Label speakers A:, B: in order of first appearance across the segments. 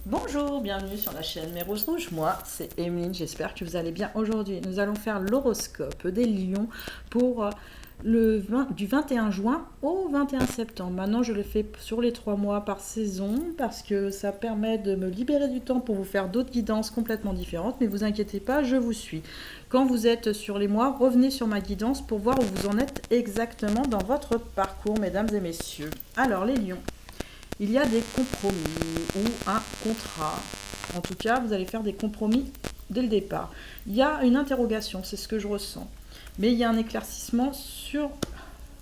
A: Bonjour, bienvenue sur la chaîne Mes Roses Rouges. Moi, c'est Emeline, j'espère que vous allez bien. Aujourd'hui, nous allons faire l'horoscope des lions pour du 21 juin au 21 septembre. Maintenant, je le fais sur les 3 mois par saison parce que ça permet de me libérer du temps pour vous faire d'autres guidances complètement différentes. Mais vous inquiétez pas, je vous suis. Quand vous êtes sur les mois, revenez sur ma guidance pour voir où vous en êtes exactement dans votre parcours, mesdames et messieurs. Alors, les lions. Il y a des compromis ou un contrat. En tout cas, vous allez faire des compromis dès le départ. Il y a une interrogation, c'est ce que je ressens. Mais il y a un éclaircissement sur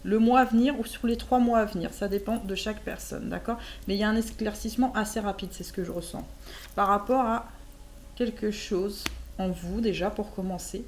A: le mois à venir ou sur les 3 mois à venir. Ça dépend de chaque personne, d'accord? Mais il y a un éclaircissement assez rapide, c'est ce que je ressens. Par rapport à quelque chose en vous, déjà, pour commencer,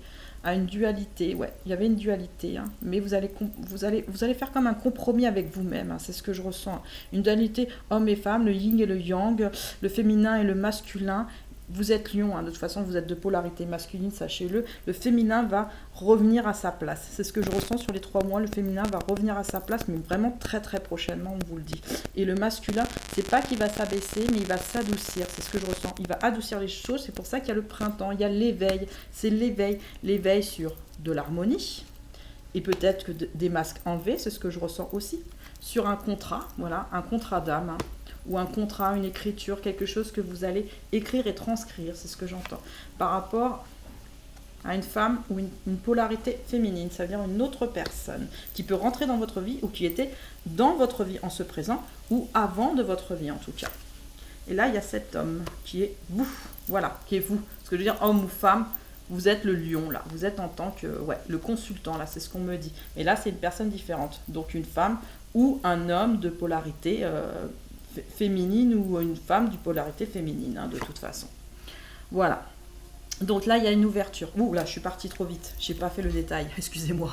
A: à une dualité. Ouais, il y avait une dualité, hein, mais vous allez faire comme un compromis avec vous-même, hein, c'est ce que je ressens. Une dualité homme et femme, le yin et le yang, le féminin et le masculin. Vous êtes lion, hein, de toute façon vous êtes de polarité masculine, sachez-le. Le féminin va revenir à sa place. C'est ce que je ressens sur les 3 mois. Le féminin va revenir à sa place, mais vraiment très très prochainement, on vous le dit. Et le masculin, c'est pas qu'il va s'abaisser, mais il va s'adoucir. C'est ce que je ressens. Il va adoucir les choses. C'est pour ça qu'il y a le printemps, il y a l'éveil. C'est l'éveil sur de l'harmonie. Et peut-être que des masques enlevés, c'est ce que je ressens aussi. Sur un contrat, voilà, un contrat d'âme, hein, ou un contrat, une écriture, quelque chose que vous allez écrire et transcrire, c'est ce que j'entends. Par rapport à une femme ou une polarité féminine, c'est-à-dire une autre personne qui peut rentrer dans votre vie ou qui était dans votre vie en ce présent ou avant de votre vie en tout cas. Et là, il y a cet homme qui est vous, voilà, qui est vous. Ce que je veux dire, homme ou femme, vous êtes le lion là, vous êtes en tant que, ouais, le consultant là, c'est ce qu'on me dit. Mais là, c'est une personne différente, donc une femme ou un homme de polarité féminine ou une femme du polarité féminine, hein, de toute façon. Voilà. Donc là, il y a une ouverture. Ouh, là, je suis partie trop vite. Je n'ai pas fait le détail, excusez-moi.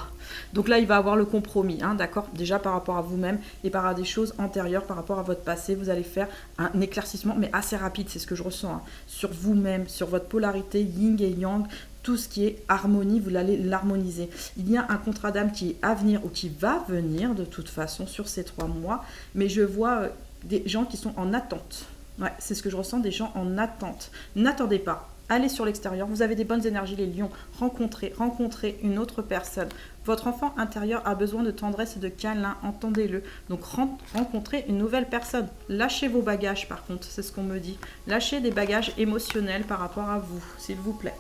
A: Donc là, il va avoir le compromis, hein, d'accord? Déjà par rapport à vous-même et par rapport à des choses antérieures, par rapport à votre passé, vous allez faire un éclaircissement, mais assez rapide, c'est ce que je ressens, hein, sur vous-même, sur votre polarité yin et yang, tout ce qui est harmonie, vous allez l'harmoniser. Il y a un contrat d'âme qui est à venir ou qui va venir de toute façon sur ces 3 mois, mais je vois des gens qui sont en attente. Ouais, c'est ce que je ressens, des gens en attente. N'attendez pas. Allez sur l'extérieur, vous avez des bonnes énergies les lions, rencontrez une autre personne. Votre enfant intérieur a besoin de tendresse et de câlin, entendez-le. Donc rencontrez une nouvelle personne. Lâchez vos bagages par contre, c'est ce qu'on me dit. Lâchez des bagages émotionnels par rapport à vous, s'il vous plaît.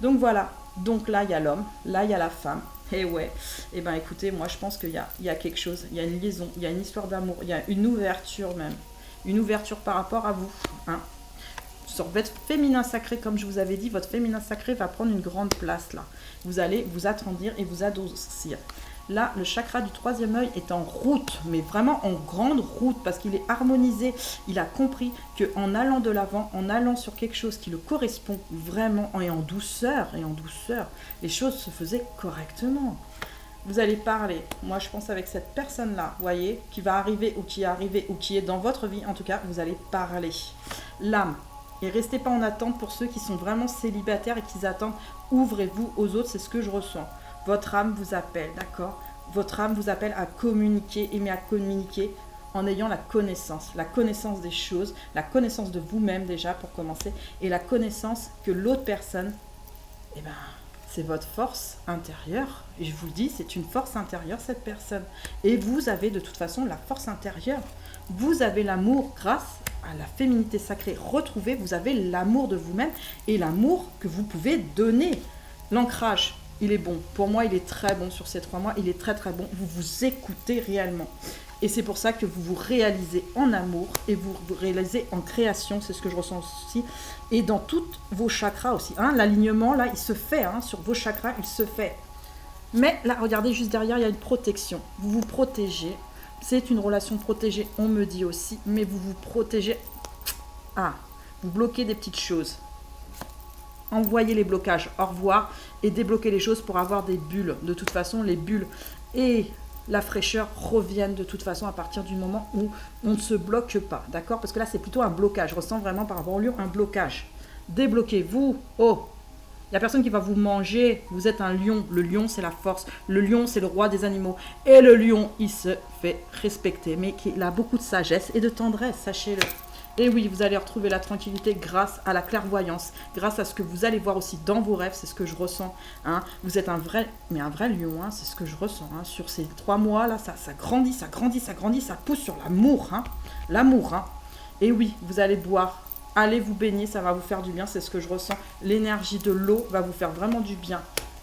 A: Donc voilà, donc là il y a l'homme, là il y a la femme. Et ouais, et ben écoutez, moi je pense qu'il y a quelque chose, il y a une liaison, il y a une histoire d'amour, il y a une ouverture même. Une ouverture par rapport à vous, hein. Sur votre féminin sacré, comme je vous avais dit, votre féminin sacré va prendre une grande place là. Vous allez vous attendrir et vous adoucir. Là, le chakra du 3e œil est en route, mais vraiment en grande route, parce qu'il est harmonisé. Il a compris qu'en allant de l'avant, en allant sur quelque chose qui le correspond vraiment, et en douceur, les choses se faisaient correctement. Vous allez parler, moi je pense avec cette personne-là, vous voyez, qui va arriver ou qui est arrivée ou qui est dans votre vie, en tout cas, vous allez parler. L'âme. Et restez pas en attente pour ceux qui sont vraiment célibataires et qui attendent. Ouvrez-vous aux autres, c'est ce que je ressens. Votre âme vous appelle, d'accord? Votre âme vous appelle à communiquer, aimer à communiquer en ayant la connaissance des choses, la connaissance de vous-même déjà pour commencer, et la connaissance que l'autre personne, eh ben, c'est votre force intérieure. Et je vous le dis, c'est une force intérieure cette personne. Et vous avez de toute façon la force intérieure. Vous avez l'amour grâce à la féminité sacrée retrouvée, vous avez l'amour de vous-même et l'amour que vous pouvez donner. L'ancrage, il est bon. Pour moi, il est très bon sur ces 3 mois. Il est très très bon. Vous vous écoutez réellement. Et c'est pour ça que vous vous réalisez en amour et vous vous réalisez en création. C'est ce que je ressens aussi. Et dans tous vos chakras aussi. Hein, l'alignement, là, il se fait. Hein, sur vos chakras, il se fait. Mais là, regardez, juste derrière, il y a une protection. Vous vous protégez. C'est une relation protégée, on me dit aussi, mais vous vous protégez. Ah, vous bloquez des petites choses. Envoyez les blocages, au revoir, et débloquez les choses pour avoir des bulles. De toute façon, les bulles et la fraîcheur reviennent de toute façon à partir du moment où on ne se bloque pas, d'accord? Parce que là, c'est plutôt un blocage. Je ressens vraiment par rapport au lion un blocage. Débloquez-vous. Oh! Il n'y a personne qui va vous manger. Vous êtes un lion. Le lion, c'est la force. Le lion, c'est le roi des animaux. Et le lion, il se fait respecter. Mais il a beaucoup de sagesse et de tendresse, sachez-le. Et oui, vous allez retrouver la tranquillité grâce à la clairvoyance, grâce à ce que vous allez voir aussi dans vos rêves, c'est ce que je ressens. Hein. Vous êtes un vrai lion, hein, c'est ce que je ressens. Hein. Sur ces 3 mois, là, ça grandit, ça grandit, ça grandit, ça pousse sur l'amour. Hein. L'amour. Hein. Et oui, vous allez boire, allez vous baigner, ça va vous faire du bien, c'est ce que je ressens. L'énergie de l'eau va vous faire vraiment du bien.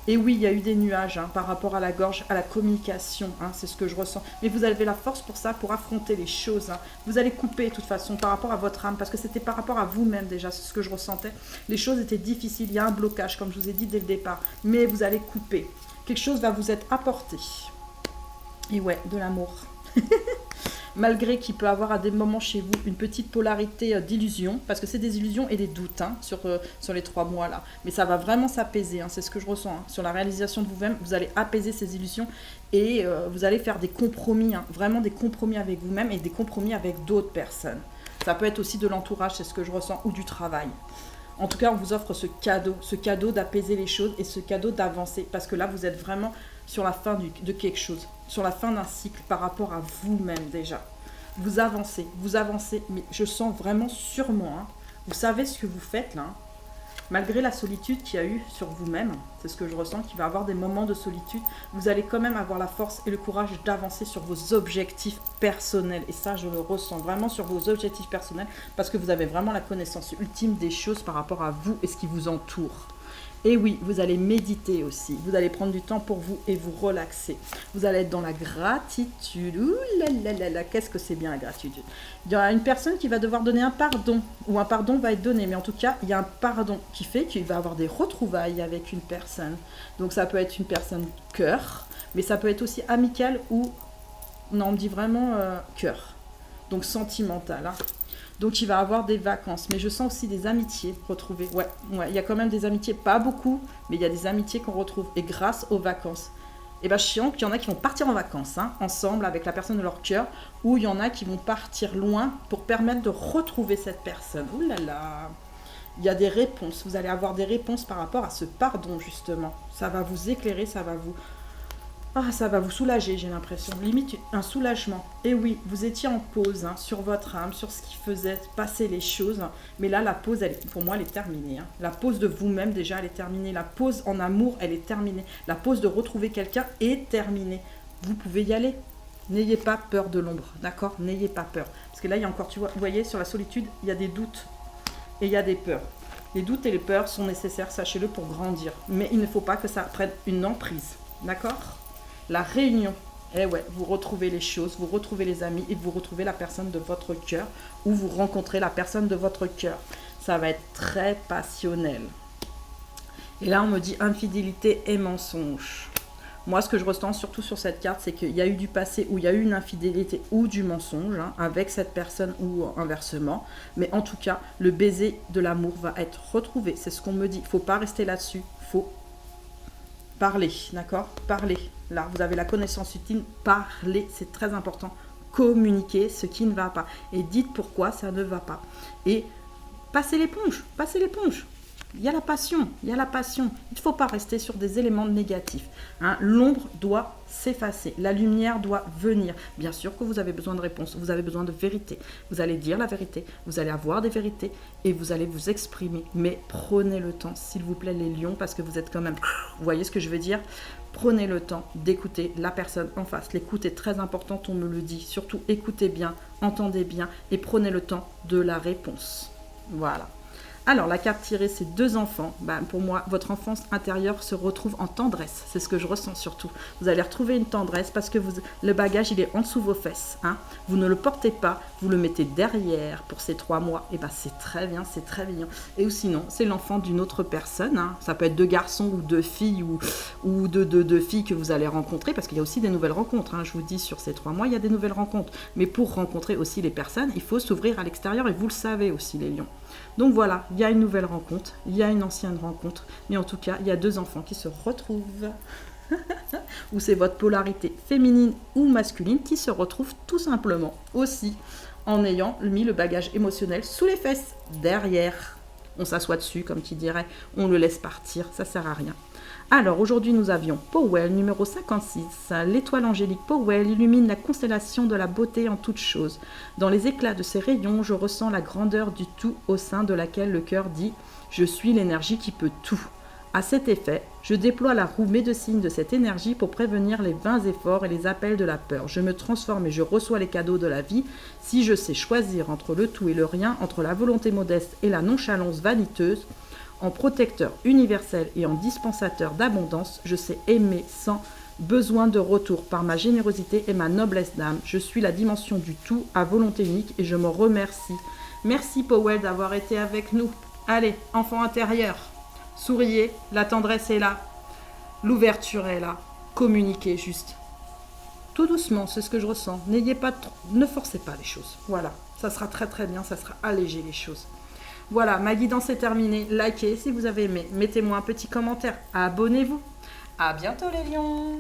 A: Et oui, il y a eu des nuages hein, par rapport à la gorge, à la communication, hein, c'est ce que je ressens. Mais vous avez la force pour ça, pour affronter les choses. Hein. Vous allez couper de toute façon par rapport à votre âme, parce que c'était par rapport à vous-même déjà, c'est ce que je ressentais. Les choses étaient difficiles, il y a un blocage, comme je vous ai dit dès le départ. Mais vous allez couper. Quelque chose va vous être apporté. Et ouais, de l'amour. Malgré qu'il peut avoir à des moments chez vous une petite polarité d'illusion, parce que c'est des illusions et des doutes hein, sur les 3 mois là. Mais ça va vraiment s'apaiser, hein, c'est ce que je ressens. Hein. Sur la réalisation de vous-même, vous allez apaiser ces illusions et vous allez faire des compromis, hein, vraiment des compromis avec vous-même et des compromis avec d'autres personnes. Ça peut être aussi de l'entourage, c'est ce que je ressens, ou du travail. En tout cas, on vous offre ce cadeau d'apaiser les choses et ce cadeau d'avancer, parce que là, vous êtes vraiment sur la fin de quelque chose, sur la fin d'un cycle par rapport à vous-même déjà. Vous avancez, mais je sens vraiment sûrement, hein, vous savez ce que vous faites là, hein, malgré la solitude qu'il y a eu sur vous-même, c'est ce que je ressens, qu'il va y avoir des moments de solitude, vous allez quand même avoir la force et le courage d'avancer sur vos objectifs personnels. Et ça, je le ressens vraiment sur vos objectifs personnels, parce que vous avez vraiment la connaissance ultime des choses par rapport à vous et ce qui vous entoure. Et oui, vous allez méditer aussi. Vous allez prendre du temps pour vous et vous relaxer. Vous allez être dans la gratitude. Ouh là là là là, qu'est-ce que c'est bien la gratitude. Il y aura une personne qui va devoir donner un pardon, ou un pardon va être donné. Mais en tout cas, il y a un pardon qui fait qu'il va avoir des retrouvailles avec une personne. Donc ça peut être une personne cœur, mais ça peut être aussi amical ou, non, on me dit vraiment cœur. Donc sentimental, hein. Donc il va avoir des vacances, mais je sens aussi des amitiés retrouvées. Ouais, il y a quand même des amitiés, pas beaucoup, mais il y a des amitiés qu'on retrouve. Et grâce aux vacances. Et bien je sens qu'il y en a qui vont partir en vacances, hein, ensemble avec la personne de leur cœur, ou il y en a qui vont partir loin pour permettre de retrouver cette personne. Ouh là là, il y a des réponses, vous allez avoir des réponses par rapport à ce pardon justement. Ça va vous éclairer, ça va vous soulager, j'ai l'impression. Limite un soulagement. Et oui, vous étiez en pause hein, sur votre âme, sur ce qui faisait passer les choses. Mais là, la pause, pour moi, elle est terminée. Hein. La pause de vous-même, déjà, elle est terminée. La pause en amour, elle est terminée. La pause de retrouver quelqu'un est terminée. Vous pouvez y aller. N'ayez pas peur de l'ombre, d'accord? N'ayez pas peur. Parce que là, il y a encore, vous voyez, sur la solitude, il y a des doutes et il y a des peurs. Les doutes et les peurs sont nécessaires, sachez-le, pour grandir. Mais il ne faut pas que ça prenne une emprise, d'accord? La réunion, eh ouais, vous retrouvez les choses, vous retrouvez les amis et vous retrouvez la personne de votre cœur ou vous rencontrez la personne de votre cœur. Ça va être très passionnel. Et là, on me dit infidélité et mensonge. Moi, ce que je ressens surtout sur cette carte, c'est qu'il y a eu du passé où il y a eu une infidélité ou du mensonge hein, avec cette personne ou inversement. Mais en tout cas, le baiser de l'amour va être retrouvé. C'est ce qu'on me dit. Il ne faut pas rester là-dessus. Il faut parler, d'accord? Parler. Là, vous avez la connaissance ultime. Parler, c'est très important. Communiquer ce qui ne va pas. Et dites pourquoi ça ne va pas. Et passez l'éponge. Passez l'éponge. Il y a la passion, il y a la passion. Il ne faut pas rester sur des éléments négatifs. Hein. L'ombre doit s'effacer, la lumière doit venir. Bien sûr que vous avez besoin de réponses, vous avez besoin de vérité. Vous allez dire la vérité, vous allez avoir des vérités et vous allez vous exprimer. Mais prenez le temps, s'il vous plaît, les lions, parce que vous êtes quand même... Vous voyez ce que je veux dire? Prenez le temps d'écouter la personne en face. L'écoute est très importante, on me le dit. Surtout, écoutez bien, entendez bien et prenez le temps de la réponse. Voilà. Alors, la carte tirée, c'est 2 enfants. Pour moi, votre enfance intérieure se retrouve en tendresse. C'est ce que je ressens surtout. Vous allez retrouver une tendresse parce que le bagage, il est en dessous de vos fesses. Hein. Vous ne le portez pas, vous le mettez derrière pour ces 3 mois. Et c'est très bien, c'est très mignon. Et ou sinon, c'est l'enfant d'une autre personne. Hein. Ça peut être 2 garçons ou 2 filles ou 2 filles que vous allez rencontrer parce qu'il y a aussi des nouvelles rencontres. Hein. Je vous dis, sur ces 3 mois, il y a des nouvelles rencontres. Mais pour rencontrer aussi les personnes, il faut s'ouvrir à l'extérieur et vous le savez aussi, les lions. Donc voilà, il y a une nouvelle rencontre, il y a une ancienne rencontre, mais en tout cas, il y a 2 enfants qui se retrouvent. Ou c'est votre polarité féminine ou masculine qui se retrouve tout simplement aussi en ayant mis le bagage émotionnel sous les fesses, derrière. on s'assoit dessus, comme qui dirait, on le laisse partir, ça sert à rien. Alors, aujourd'hui, nous avions Powell, numéro 56. L'étoile angélique Powell illumine la constellation de la beauté en toutes choses. Dans les éclats de ses rayons, je ressens la grandeur du tout au sein de laquelle le cœur dit « Je suis l'énergie qui peut tout ». À cet effet, je déploie la roue médecine de cette énergie pour prévenir les vains efforts et les appels de la peur. Je me transforme et je reçois les cadeaux de la vie. Si je sais choisir entre le tout et le rien, entre la volonté modeste et la nonchalance vaniteuse, en protecteur universel et en dispensateur d'abondance, je sais aimer sans besoin de retour par ma générosité et ma noblesse d'âme. Je suis la dimension du tout à volonté unique et je me remercie. Merci Powell d'avoir été avec nous. Allez, enfant intérieur, souriez, la tendresse est là, l'ouverture est là, communiquez juste. Tout doucement, c'est ce que je ressens. Ne forcez pas les choses. Voilà, ça sera très très bien, ça sera allégé les choses. Voilà, ma guidance est terminée. Likez si vous avez aimé. Mettez-moi un petit commentaire. Abonnez-vous. À bientôt les lions.